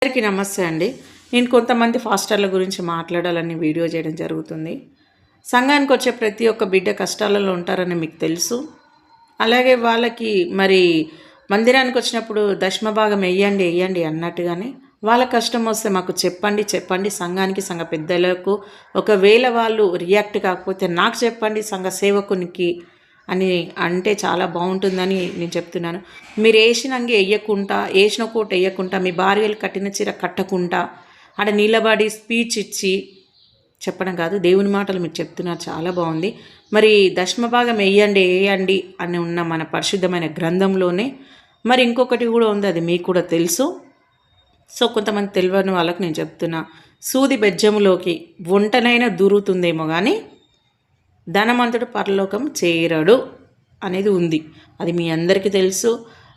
అందరికీ నమస్తే అండి. నేను కొంతమంది ఫాస్టర్ల గురించి మాట్లాడాలని వీడియో చేయడం జరుగుతుంది. సంఘానికి వచ్చే ప్రతి ఒక్క బిడ్డ కష్టాలలో ఉంటారని మీకు తెలుసు. అలాగే వాళ్ళకి మరి మందిరానికి వచ్చినప్పుడు దశమ భాగం వెయ్యండి అన్నట్టుగానే వాళ్ళ కష్టం వస్తే మాకు చెప్పండి సంఘానికి, సంఘ పెద్దలకు. ఒకవేళ వాళ్ళు రియాక్ట్ కాకపోతే నాకు చెప్పండి, సంఘ సేవకునికి అని అంటే చాలా బాగుంటుందని నేను చెప్తున్నాను. మీరు వేసిన అంగి వేయకుండా, వేసిన కోట వేయకుండా, మీ భార్యలు కట్టిన చీర కట్టకుండా ఆడ నిలబడి స్పీచ్ ఇచ్చి చెప్పడం కాదు, దేవుని మాటలు మీరు చెప్తున్నారు, చాలా బాగుంది. మరి దశమ భాగం వేయండి అని ఉన్న మన పరిశుద్ధమైన గ్రంథంలోనే మరి ఇంకొకటి కూడా ఉంది, అది మీకు కూడా తెలుసు. సో కొంతమంది తెలియని వాళ్ళకు నేను చెప్తున్నా, సూది బెజ్జములోకి వంటనైనా దూరుతుందేమో కానీ ధనవంతుడు పరలోకం చేరడు అనేది ఉంది. అది మీ అందరికీ తెలుసు.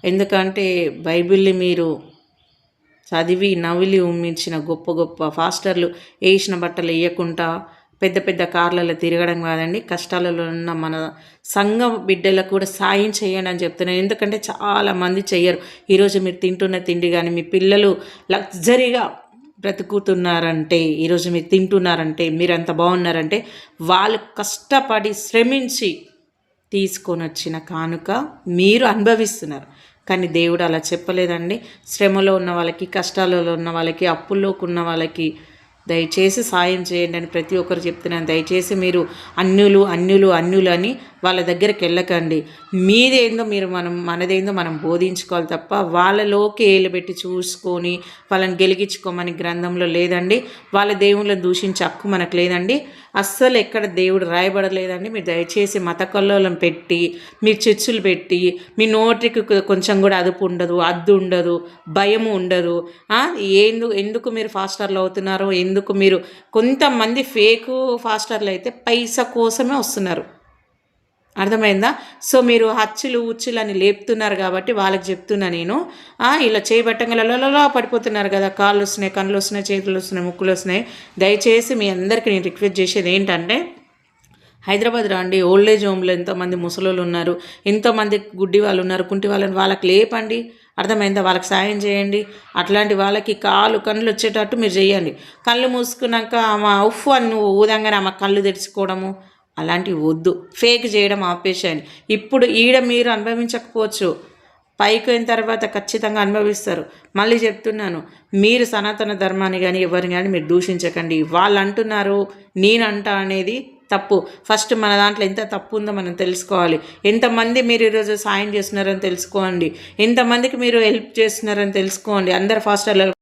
ఎందుకంటే బైబిల్ని మీరు చదివి నవిలి ఉమ్మించిన గొప్ప గొప్ప ఫాస్టర్లు వేసిన బట్టలు వేయకుండా పెద్ద పెద్ద కార్లలో తిరగడం కాదండి, కష్టాలలో ఉన్న మన సంఘ బిడ్డలకు కూడా సాయం చేయండి అని చెప్తున్నాను. ఎందుకంటే చాలామంది చెయ్యరు. ఈరోజు మీరు తింటున్న తిండి కానీ, మీ పిల్లలు లగ్జరీగా బ్రతుకుతున్నారంటే, ఈరోజు మీరు తింటున్నారంటే, మీరు అంత బాగున్నారంటే వాళ్ళు కష్టపడి శ్రమించి తీసుకొని వచ్చిన కానుక మీరు అనుభవిస్తున్నారు. కానీ దేవుడు అలా చెప్పలేదండి. శ్రమలో ఉన్న వాళ్ళకి, కష్టాలలో ఉన్న వాళ్ళకి, అప్పుల్లోకి ఉన్న వాళ్ళకి దయచేసి సాయం చేయండి అని ప్రతి ఒక్కరు చెప్తున్నాను. దయచేసి మీరు అన్యులు అని వాళ్ళ దగ్గరికి వెళ్ళకండి. మీదేందో మీరు మనదేందో మనం బోధించుకోవాలి తప్ప వాళ్ళలోకి ఏలు పెట్టి చూసుకొని వాళ్ళని గెలిగించుకోమని గ్రంథంలో లేదండి. వాళ్ళ దేవుళ్ళని దూషించే హక్కు మనకు లేదండి. అస్సలు ఎక్కడ దేవుడు రాయబడలేదండి. మీరు దయచేసి మత కల్లోలం పెట్టి, మీరు చర్చులు పెట్టి, మీ నోటికి కొంచెం కూడా అదుపు ఉండదు, అద్దు ఉండదు, భయము ఉండదు. ఎందుకు మీరు ఫాస్టర్లు అవుతున్నారో, ఎందుకు మీరు కొంతమంది ఫేకు ఫాస్టర్లు అయితే పైసా కోసమే వస్తున్నారు, అర్థమైందా? సో మీరు హచ్చులు ఉచ్చులు అని లేపుతున్నారు కాబట్టి వాళ్ళకి చెప్తున్నా నేను, ఇలా చేయబట్టంగా పడిపోతున్నారు కదా, కాళ్ళు వస్తున్నాయి, కళ్ళు వస్తున్నాయి, చేతులు వస్తున్నాయి, ముక్కులు వస్తున్నాయి. దయచేసి మీ అందరికీ నేను రిక్వెస్ట్ చేసేది ఏంటంటే, హైదరాబాద్ రండి. ఓల్డ్ ఏజ్ హోమ్లో ఎంతోమంది ముసలోళ్ళు ఉన్నారు, ఎంతోమంది గుడ్డి వాళ్ళు ఉన్నారు, కుంటి వాళ్ళకి లేపండి, అర్థమైందా? వాళ్ళకి సాయం చేయండి. అట్లాంటి వాళ్ళకి కళ్ళు వచ్చేటట్టు మీరు చేయండి. కళ్ళు మూసుకున్నాక ఆమె ఉఫ్ అని నువ్వు ఊదంగానే ఆమె కళ్ళు తెరుచుకోవడము అలాంటివి వద్దు. ఫేక్ చేయడం ఆపేసేయండి. ఇప్పుడు మీరు అనుభవించకపోవచ్చు, పైకి అయిన తర్వాత ఖచ్చితంగా అనుభవిస్తారు. మళ్ళీ చెప్తున్నాను, మీరు సనాతన ధర్మాన్ని కానీ ఎవరిని కానీ మీరు దూషించకండి. వాళ్ళు అంటున్నారు నేనంట అనేది తప్పు. ఫస్ట్ మన దాంట్లో ఎంత తప్పు ఉందో మనం తెలుసుకోవాలి. ఎంతమంది మీరు ఈరోజు సాయం చేస్తున్నారని తెలుసుకోండి, ఎంతమందికి మీరు హెల్ప్ చేస్తున్నారని తెలుసుకోండి. అందరు ఫాస్టర్లు